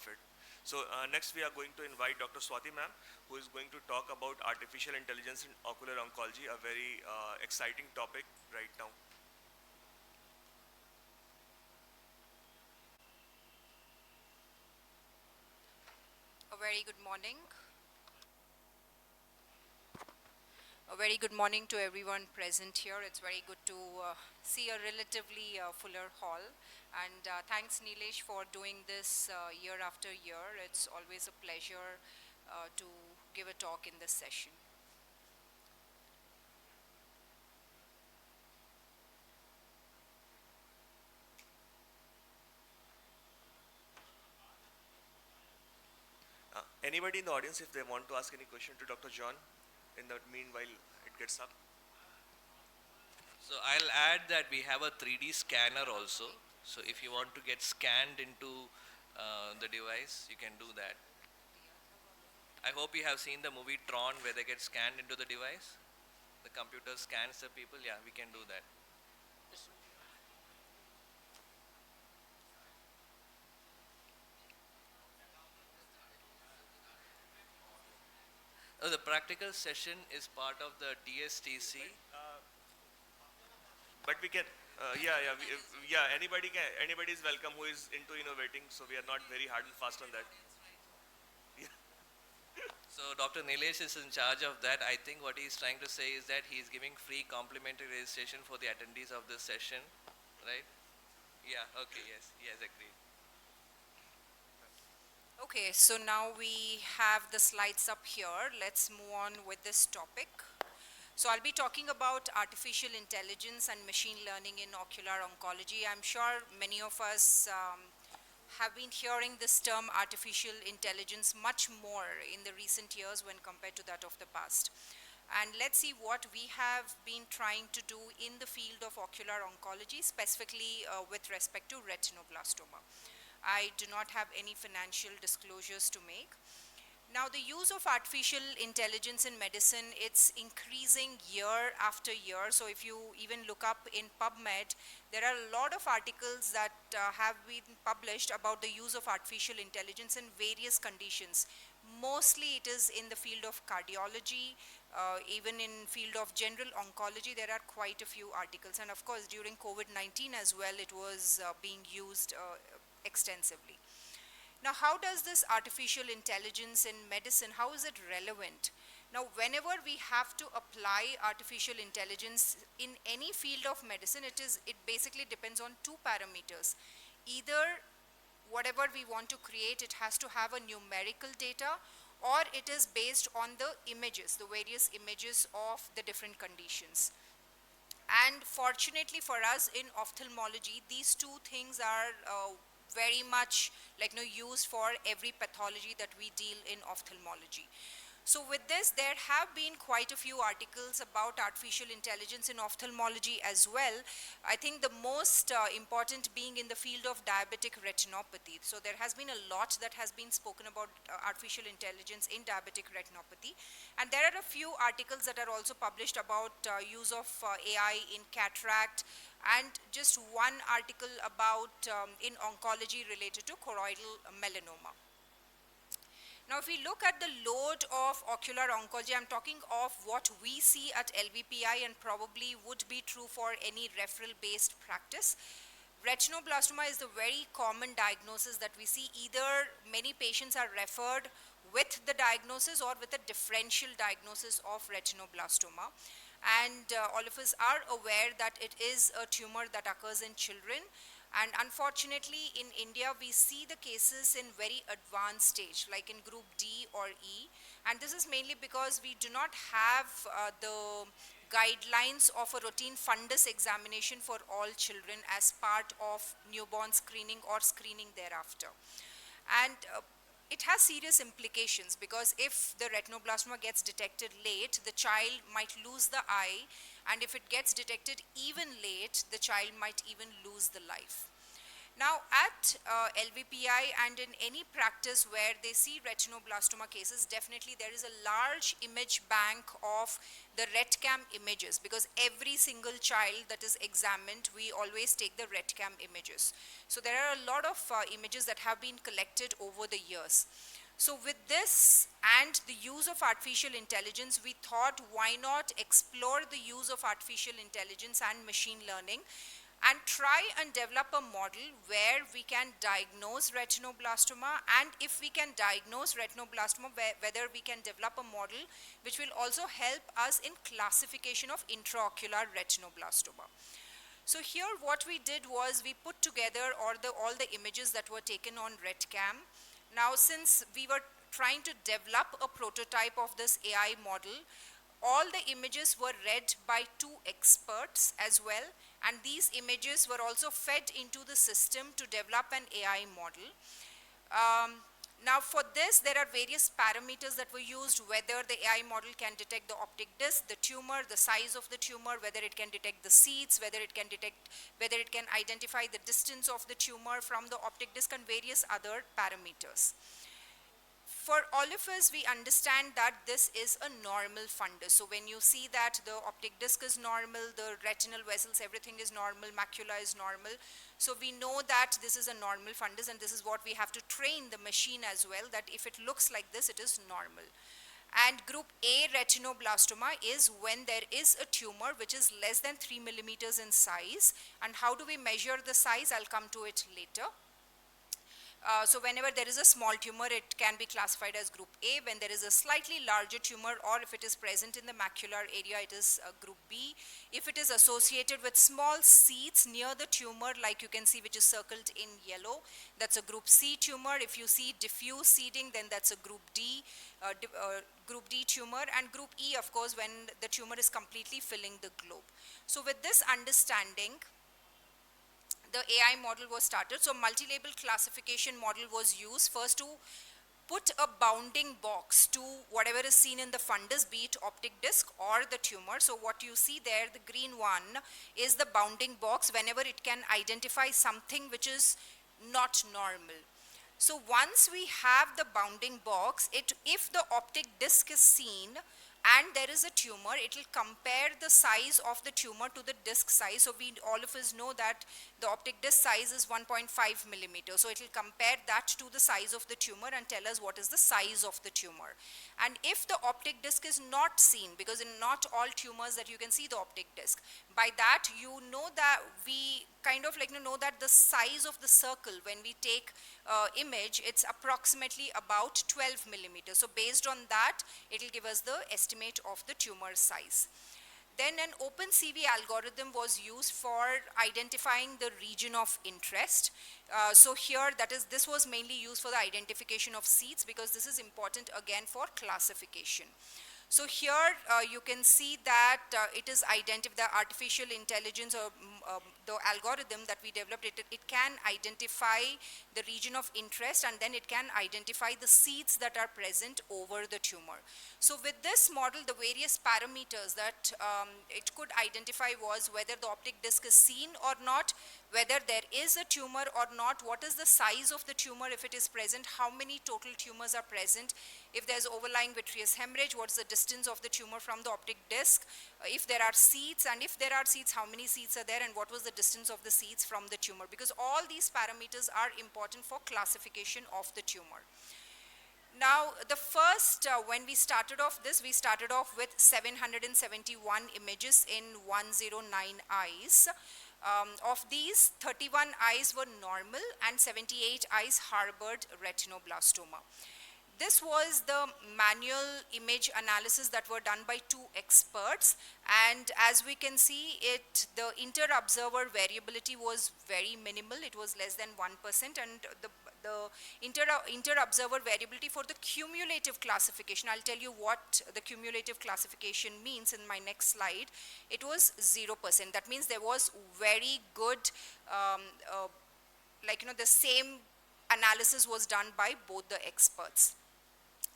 it. So next we are going to invite Dr. Swathi ma'am, who is going to talk about artificial intelligence in ocular oncology, a very exciting topic right now. A very good morning. A very good morning to everyone present here. It's very good to see a relatively fuller hall. And thanks, Nilesh, for doing this year after year. It's always a pleasure to give a talk in this session. Anybody in the audience, if they want to ask any question to Dr. John, in the meanwhile it gets up. So I'll add that we have a 3D scanner also. So if you want to get scanned into the device, you can do that. I hope you have seen the movie Tron where they get scanned into the device. The computer scans the people. Yeah, we can do that. The practical session is part of the DSTC. But we can, yeah. Anybody is welcome who is into innovating. So we are not very hard and fast on that. So Dr. Nilesh is in charge of that. I think what he's trying to say is that he's giving free complimentary registration for the attendees of this session, right? Yeah, okay, yes, he has agreed. Okay, so now we have the slides up here. Let's move on with this topic. So I'll be talking about artificial intelligence and machine learning in ocular oncology. I'm sure many of us have been hearing this term artificial intelligence much more in the recent years when compared to that of the past. And let's see what we have been trying to do in the field of ocular oncology, specifically with respect to retinoblastoma. I do not have any financial disclosures to make. Now, the use of artificial intelligence in medicine, it's increasing year after year. So if you even look up in PubMed, there are a lot of articles that have been published about the use of artificial intelligence in various conditions. Mostly it is in the field of cardiology, even in field of general oncology, there are quite a few articles. And of course, during COVID-19 as well, it was being used extensively. Now, how does this artificial intelligence in medicine, how is it relevant? Now, whenever we have to apply artificial intelligence in any field of medicine, it basically depends on two parameters. Either whatever we want to create, it has to have a numerical data, or it is based on the images, the various images of the different conditions. And fortunately for us in ophthalmology, these two things are very much used for every pathology that we deal in ophthalmology. So with this, there have been quite a few articles about artificial intelligence in ophthalmology as well. I think the most important being in the field of diabetic retinopathy. So there has been a lot that has been spoken about artificial intelligence in diabetic retinopathy. And there are a few articles that are also published about use of AI in cataract, and just one article about in oncology related to choroidal melanoma. Now, if we look at the load of ocular oncology, I'm talking of what we see at LVPI and probably would be true for any referral-based practice. Retinoblastoma is the very common diagnosis that we see. Either many patients are referred with the diagnosis or with a differential diagnosis of retinoblastoma. And all of us are aware that it is a tumor that occurs in children. And unfortunately, in India, we see the cases in very advanced stage, like in group D or E. And this is mainly because we do not have the guidelines of a routine fundus examination for all children as part of newborn screening or screening thereafter. And it has serious implications, because if the retinoblastoma gets detected late, the child might lose the eye, and if it gets detected even late, the child might even lose the life. Now at LVPI and in any practice where they see retinoblastoma cases, definitely there is a large image bank of the RETCAM images, because every single child that is examined, we always take the RETCAM images. So there are a lot of images that have been collected over the years. So with this and the use of artificial intelligence, we thought, why not explore the use of artificial intelligence and machine learning and try and develop a model where we can diagnose retinoblastoma, and if we can diagnose retinoblastoma, whether we can develop a model which will also help us in classification of intraocular retinoblastoma. So here what we did was we put together all the images that were taken on RETCAM. Now since we were trying to develop a prototype of this AI model, all the images were read by 2 experts as well, and these images were also fed into the system to develop an AI model. Now for this, there are various parameters that were used, whether the AI model can detect the optic disc, the tumor, the size of the tumor, whether it can detect the seeds, whether it can identify the distance of the tumor from the optic disc, and various other parameters. For all of us, we understand that this is a normal fundus. So when you see that the optic disc is normal, the retinal vessels, everything is normal, macula is normal. So we know that this is a normal fundus, and this is what we have to train the machine as well, that if it looks like this, it is normal. And group A retinoblastoma is when there is a tumor which is less than 3 millimeters in size. And how do we measure the size? I'll come to it later. So whenever there is a small tumor, it can be classified as group A. When there is a slightly larger tumor, or if it is present in the macular area, it is group B. If it is associated with small seeds near the tumor, like you can see, which is circled in yellow, that's a group C tumor. If you see diffuse seeding, then that's a group D tumor. And group E, of course, when the tumor is completely filling the globe. So with this understanding, the AI model was started. So multi-label classification model was used first to put a bounding box to whatever is seen in the fundus, be it optic disc or the tumor. So what you see there, the green one, is the bounding box whenever it can identify something which is not normal. So once we have the bounding box, if the optic disc is seen and there is a tumor, it will compare the size of the tumor to the disc size. So all of us know that the optic disc size is 1.5 millimeters. So it will compare that to the size of the tumor and tell us what is the size of the tumor. And if the optic disc is not seen, because in not all tumors that you can see the optic disc, by that you know that we kind of like know that the size of the circle when we take image, it's approximately about 12 millimeters. So based on that, it will give us the estimate of the tumor size. Then an OpenCV algorithm was used for identifying the region of interest. So here, this was mainly used for the identification of seeds, because this is important again for classification. So here you can see that it is the artificial intelligence, or the algorithm that we developed, it can identify the region of interest, and then it can identify the seeds that are present over the tumor. So with this model, the various parameters that it could identify was whether the optic disc is seen or not, whether there is a tumor or not, what is the size of the tumor if it is present, how many total tumors are present, if there's overlying vitreous hemorrhage, what's the distance of the tumor from the optic disc, if there are seeds, and if there are seeds, how many seeds are there, and what was the distance of the seeds from the tumor, because all these parameters are important for classification of the tumor. Now, the first, when we started off this, we started off with 771 images in 109 eyes. Of these, 31 eyes were normal and 78 eyes harbored retinoblastoma. This was the manual image analysis that were done by 2 experts, and as we can see, the inter-observer variability was very minimal. It was less than 1%, and the inter-observer variability for the cumulative classification, I'll tell you what the cumulative classification means in my next slide, it was 0%. That means there was very good, the same analysis was done by both the experts.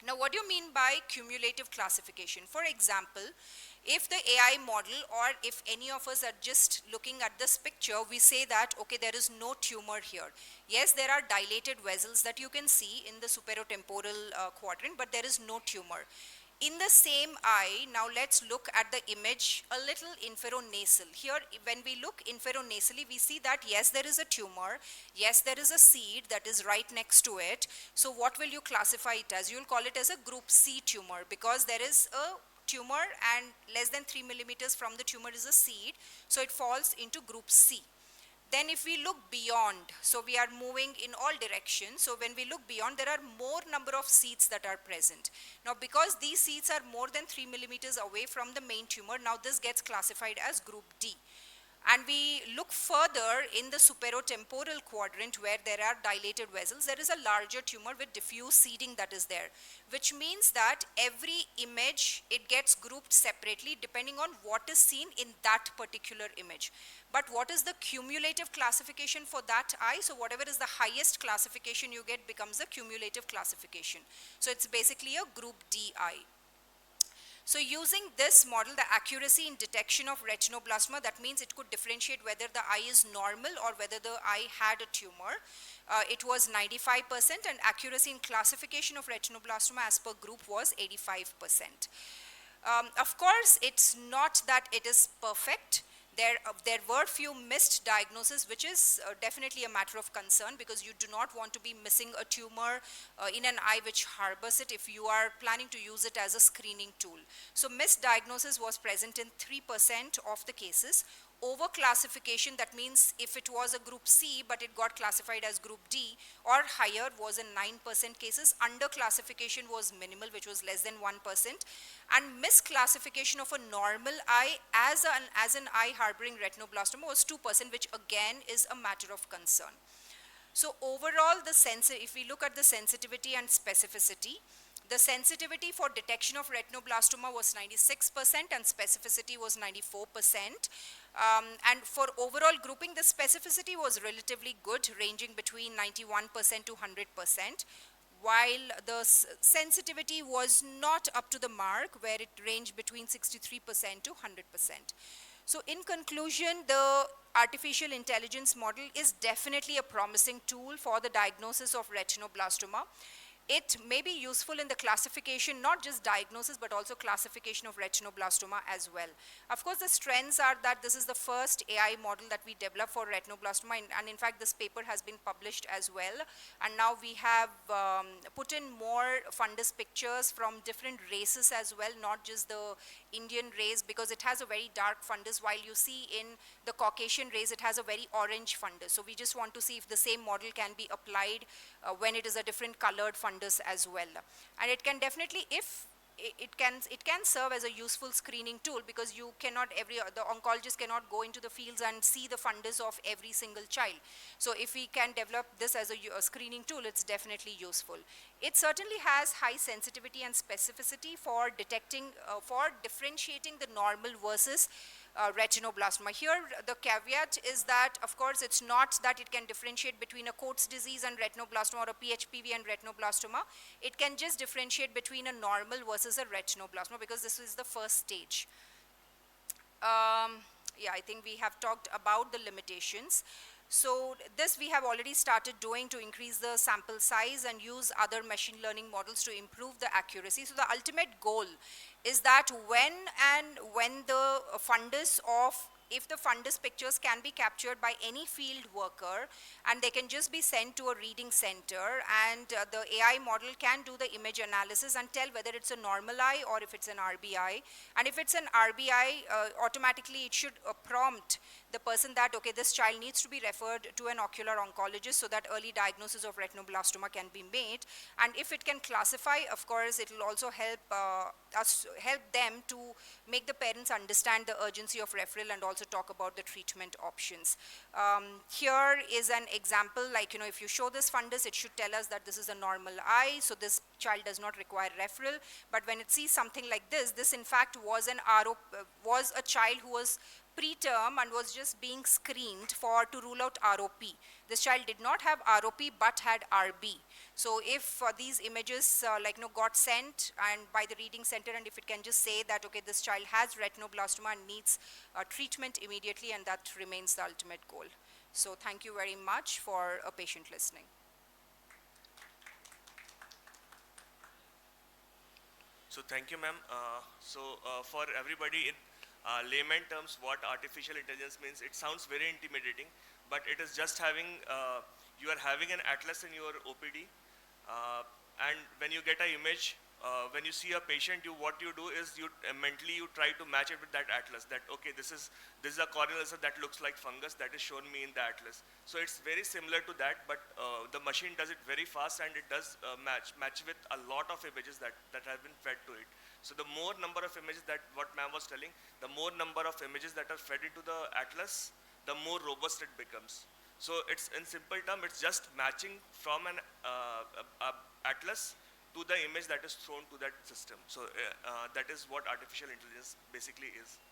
Now, what do you mean by cumulative classification? For example, if the AI model or if any of us are just looking at this picture, we say that, okay, there is no tumor here. Yes, there are dilated vessels that you can see in the superotemporal quadrant, but there is no tumor. In the same eye, now let's look at the image a little inferonasal. Here, when we look inferonasally, we see that yes, there is a tumor, yes, there is a seed that is right next to it. So what will you classify it as? You'll call it as a group C tumor because there is a tumor and less than 3 millimeters from the tumor is a seed, so it falls into group C. Then if we look beyond, so we are moving in all directions, so when we look beyond, there are more number of seeds that are present. Now because these seeds are more than 3 millimeters away from the main tumor, now this gets classified as group D. And we look further in the superotemporal quadrant where there are dilated vessels, there is a larger tumor with diffuse seeding that is there, which means that every image, it gets grouped separately depending on what is seen in that particular image. But what is the cumulative classification for that eye? So whatever is the highest classification you get becomes a cumulative classification. So it's basically a group D eye. So using this model, the accuracy in detection of retinoblastoma, that means it could differentiate whether the eye is normal or whether the eye had a tumor. It was 95% and accuracy in classification of retinoblastoma as per group was 85%. Of course, it's not that it is perfect. There were few missed diagnoses, which is definitely a matter of concern because you do not want to be missing a tumor in an eye which harbors it if you are planning to use it as a screening tool. So misdiagnosis was present in 3% of the cases. Overclassification, that means if it was a group C but it got classified as group D or higher, was in 9% cases. Underclassification was minimal, which was less than 1%. And misclassification of a normal eye as an eye harboring retinoblastoma was 2%, which again is a matter of concern. So overall, if we look at the sensitivity and specificity, the sensitivity for detection of retinoblastoma was 96% and specificity was 94%. And for overall grouping, the specificity was relatively good, ranging between 91% to 100%, while the sensitivity was not up to the mark, where it ranged between 63% to 100%. So in conclusion, the artificial intelligence model is definitely a promising tool for the diagnosis of retinoblastoma. It may be useful in the classification, not just diagnosis, but also classification of retinoblastoma as well. Of course, the strengths are that this is the first AI model that we developed for retinoblastoma, and in fact, this paper has been published as well. And now we have put in more fundus pictures from different races as well, not just the Indian race, because it has a very dark fundus, while you see in the Caucasian race, it has a very orange fundus. So we just want to see if the same model can be applied when it is a different colored fundus as well. And it can definitely, if it can serve as a useful screening tool, because you cannot, the oncologist cannot go into the fields and see the fundus of every single child. So if we can develop this as a screening tool, it's definitely useful. It certainly has high sensitivity and specificity for detecting, for differentiating the normal versus retinoblastoma. Here, the caveat is that, of course, it's not that it can differentiate between a Coats disease and retinoblastoma or a PHPV and retinoblastoma. It can just differentiate between a normal versus a retinoblastoma, because this is the first stage. Yeah, I think we have talked about the limitations. So this we have already started doing to increase the sample size and use other machine learning models to improve the accuracy. So the ultimate goal is that when the fundus of, if the fundus pictures can be captured by any field worker and they can just be sent to a reading center, and the AI model can do the image analysis and tell whether it's a normal eye or if it's an RBI. And if it's an RBI, automatically it should prompt the person that, okay, this child needs to be referred to an ocular oncologist so that early diagnosis of retinoblastoma can be made. And if it can classify, of course, it will also help help them to make the parents understand the urgency of referral and also talk about the treatment options. Here is an example, like, if you show this fundus, it should tell us that this is a normal eye, so this child does not require referral. But when it sees something like this in fact was a child who was preterm and was just being screened for to rule out ROP. This child did not have ROP but had RB. So if these images got sent and by the reading center, and if it can just say that okay, this child has retinoblastoma and needs treatment immediately, and that remains the ultimate goal. So thank you very much for a patient listening. So thank you, ma'am. For everybody in layman terms, what artificial intelligence means, it sounds very intimidating, but it is just having, you are having an atlas in your OPD, and when you get an image, when you see a patient, what you do is you mentally you try to match it with that atlas. That okay, this is a corneal ulcer that looks like fungus that is shown me in the atlas. So it's very similar to that, but the machine does it very fast, and it does match with a lot of images that have been fed to it. So the more number of images that what ma'am was telling, the more number of images that are fed into the atlas, the more robust it becomes. So it's in simple term, it's just matching from an atlas to the image that is thrown to that system. So that is what artificial intelligence basically is.